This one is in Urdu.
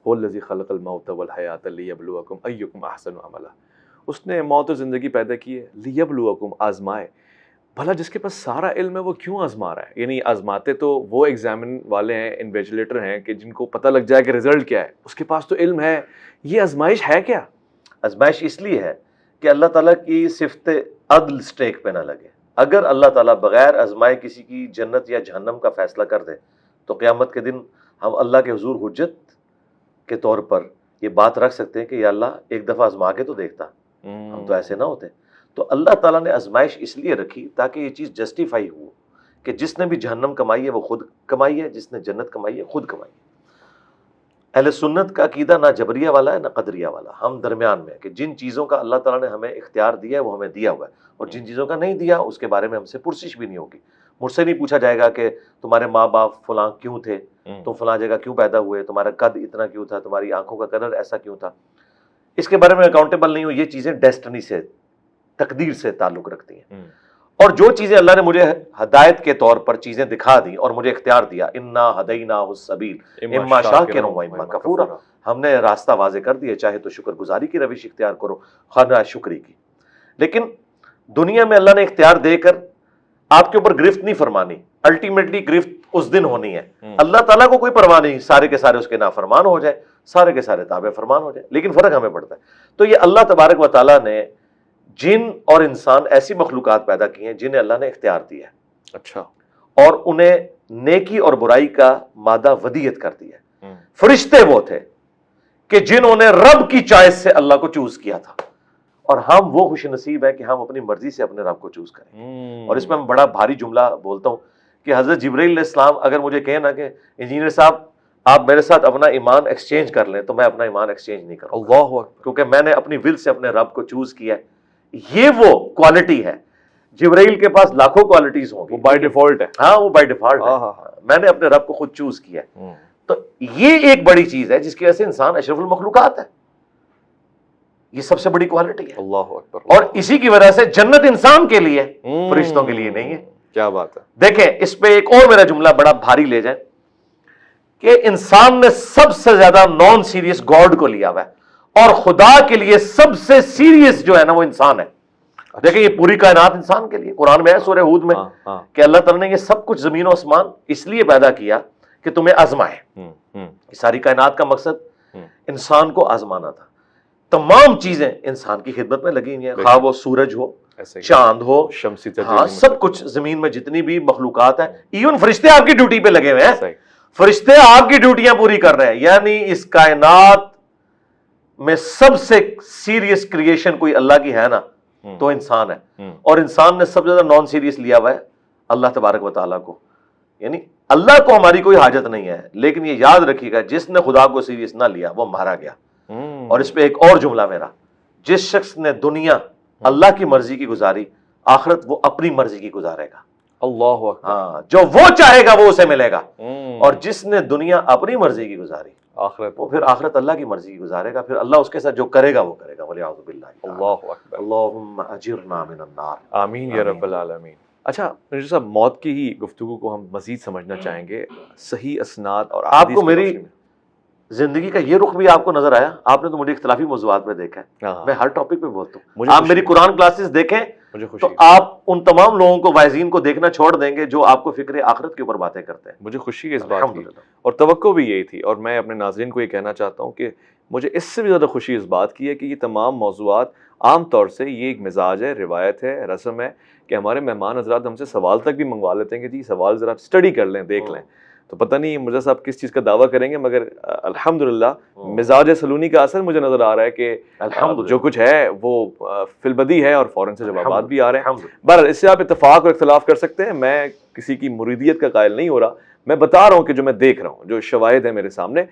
والذی خلق الموت والحیات لیبلوکم ایکم احسن عملا. اس نے موت و زندگی پیدا کی ہے لیبلوکم، آزمائے. بھلا جس کے پاس سارا علم ہے وہ کیوں آزما رہا ہے؟ یعنی آزماتے تو وہ ایگزامن والے ہیں، انویجیلیٹر ہیں کہ جن کو پتہ لگ جائے کہ رزلٹ کیا ہے. اس کے پاس تو علم ہے. یہ آزمائش ہے کیا؟ آزمائش اس لیے ہے کہ اللہ تعالیٰ کی صفت عدل سٹیک پہ نہ لگے. اگر اللہ تعالیٰ بغیر آزمائے کسی کی جنت یا جہنم کا فیصلہ کر دے تو قیامت کے دن ہم اللہ کے حضور حجت کے طور پر یہ بات رکھ سکتے ہیں کہ یا اللہ ایک دفعہ آزما کے تو دیکھتا. ہم تو ایسے نہ ہوتے. تو اللہ تعالیٰ نے آزمائش اس لیے رکھی تاکہ یہ چیز جسٹیفائی ہو کہ جس نے بھی جہنم کمائی ہے وہ خود کمائی ہے، جس نے جنت کمائی ہے خود کمائی ہے. اہل سنت کا عقیدہ نہ جبریہ والا ہے نہ قدریہ والا. ہم درمیان میں کہ جن چیزوں کا اللہ تعالیٰ نے ہمیں اختیار دیا ہے وہ ہمیں دیا ہوا ہے، اور جن چیزوں کا نہیں دیا اس کے بارے میں ہم سے پرسش بھی نہیں ہوگی. مجھ سے نہیں پوچھا جائے گا کہ تمہارے ماں باپ فلاں کیوں تھے، تم فلاں جگہ کیوں پیدا ہوئے، تمہارا قد اتنا کیوں تھا، تمہاری آنکھوں کا کلر ایسا کیوں تھا. اس کے بارے میں اکاؤنٹیبل نہیں ہو. یہ چیزیں ڈیسٹنی سے، تقدیر سے تعلق رکھتی ہیں. اور جو چیزیں اللہ نے مجھے ہدایت کے طور پر چیزیں دکھا دی اور مجھے اختیار دیا، انا ہدیناہ السبیل اما شاکرا و اما کفورا، ہم نے راستہ واضح کر دیا، چاہے تو شکر گزاری کی روش اختیار کرو خواہ شکری کی. لیکن دنیا میں اللہ نے اختیار دے کر آپ کے اوپر گرفت نہیں فرمانی. الٹیمیٹلی گرفت اس دن ہونی ہے. اللہ تعالیٰ کو کوئی پرواہ نہیں، سارے کے سارے اس کے نافرمان ہو جائے، سارے کے سارے تابع فرمان ہو جائے، لیکن فرق ہمیں پڑتا ہے. تو یہ اللہ تبارک و تعالیٰ نے جن اور انسان ایسی مخلوقات پیدا کی ہیں جنہیں اللہ نے اختیار دیا ہے. اچھا. اور انہیں نیکی اور برائی کا مادہ ودیت کر دیا ہے. فرشتے وہ تھے کہ جنہوں نے رب کی چوائس سے اللہ کو چوز کیا تھا، اور ہم وہ خوش نصیب ہیں کہ ہم اپنی مرضی سے اپنے رب کو چوز کریں. اور اس میں میں بڑا بھاری جملہ بولتا ہوں کہ حضرت جبرائیل علیہ السلام اگر مجھے کہیں نا کہ انجینئر صاحب آپ میرے ساتھ اپنا ایمان ایکسچینج کر لیں، تو میں اپنا ایمان ایکسچینج نہیں کروں. اللہ اکبر. کیونکہ میں نے اپنی ول سے اپنے رب کو چوز کیا ہے. یہ وہ کوالٹی ہے. جبرائیل کے پاس لاکھوں کوالٹیز ہوں گی، وہ بائی ڈیفالٹ ہے. ہاں وہ بائی ڈیفالٹ ہے. میں نے اپنے رب کو خود چوز کیا ہے. تو یہ ایک بڑی چیز ہے جس کی وجہ سے انسان اشرف المخلوقات ہے. یہ سب سے بڑی کوالٹی ہے. اللہ اکبر. اور اسی کی وجہ سے جنت انسان کے لیے، فرشتوں کے لیے نہیں ہے. کیا بات ہے. دیکھیں اس پہ ایک اور میرا جملہ بڑا بھاری لے جائیں کہ انسان نے سب سے زیادہ نان سیریس گاڈ کو لیا ہوا ہے، اور خدا کے لیے سب سے سیریس جو ہے نا وہ انسان ہے. دیکھیں یہ پوری کائنات انسان کے لیے. قرآن میں ہے سورہ ہود میں کہ اللہ تعالیٰ نے یہ سب کچھ زمین و آسمان اس لیے پیدا کیا کہ تمہیں آزمائے. ساری کائنات کا مقصد انسان کو آزمانا تھا. تمام چیزیں انسان کی خدمت میں لگی ہوئی ہیں، خواہ وہ سورج ہو، چاند ہو، شمسی ہاں سب کچھ زمین میں جتنی بھی مخلوقات ہیں. ایون فرشتے آپ کی ڈیوٹی پہ لگے ہوئے ہیں. فرشتے آپ کی ڈیوٹیاں پوری کر رہے ہیں. یعنی اس کائنات میں سب سے سیریس کریشن کوئی اللہ کی ہے نا تو انسان ہے. اور انسان نے سب سے زیادہ نان سیریس لیا ہوا ہے اللہ تبارک و تعالیٰ کو. یعنی اللہ کو ہماری کوئی حاجت نہیں ہے، لیکن یہ یاد رکھیے گا جس نے خدا کو سیریس نہ لیا وہ مارا گیا. اور اس پہ ایک اور جملہ میرا، جس شخص نے دنیا اللہ کی مرضی کی گزاری، آخرت وہ اپنی مرضی کی گزارے گا. اللہ اکبر. ہاں جو وہ چاہے گا وہ اسے ملے گا. اور جس نے دنیا اپنی مرضی کی گزاری، آخرت وہ پھر آخرت اللہ کی مرضی کی گزارے گا. پھر اللہ اس کے ساتھ جو کرے گا وہ کرے گا. وَلِعَوْذُ بِاللَّهِ. اللہ اکبر. اللہم اجرنا من النار. آمین یا رب العالمین. اچھا مرزا صاحب، موت کی ہی گفتگو کو ہم مزید سمجھنا چاہیں گے. صحیح اسناد اور آپ کو میری زندگی کا یہ رخ بھی آپ کو نظر آیا؟ آپ نے تو مجھے اختلافی موضوعات پہ دیکھا ہے. میں ہر ٹاپک پہ بولتا ہوں. آپ میری قرآن کلاسز دیکھیں تو آپ ان تمام لوگوں کو، وائزین کو دیکھنا چھوڑ دیں گے جو آپ کو فکر آخرت کے اوپر باتیں کرتے ہیں. مجھے خوشی ہے اس بات کی، اور توقع بھی یہی تھی. اور میں اپنے ناظرین کو یہ کہنا چاہتا ہوں کہ مجھے اس سے بھی زیادہ خوشی اس بات کی ہے کہ یہ تمام موضوعات عام طور سے یہ ایک مزاج ہے، روایت ہے، رسم ہے کہ ہمارے مہمان حضرات ہم سے سوال تک بھی منگوا لیتے ہیں کہ جی سوال ذرا اسٹڈی کر لیں، دیکھ لیں. تو پتہ نہیں مرزا صاحب کس چیز کا دعویٰ کریں گے، مگر الحمدللہ مزاج سلونی کا اثر مجھے نظر آ رہا ہے کہ جو کچھ ہے وہ فی البدی ہے، اور فوراً سے جوابات بھی آ رہے ہیں. بہرحال اس سے آپ اتفاق اور اختلاف کر سکتے ہیں. میں کسی کی مریدیت کا قائل نہیں ہو رہا، میں بتا رہا ہوں کہ جو میں دیکھ رہا ہوں، جو شواہد ہیں میرے سامنے.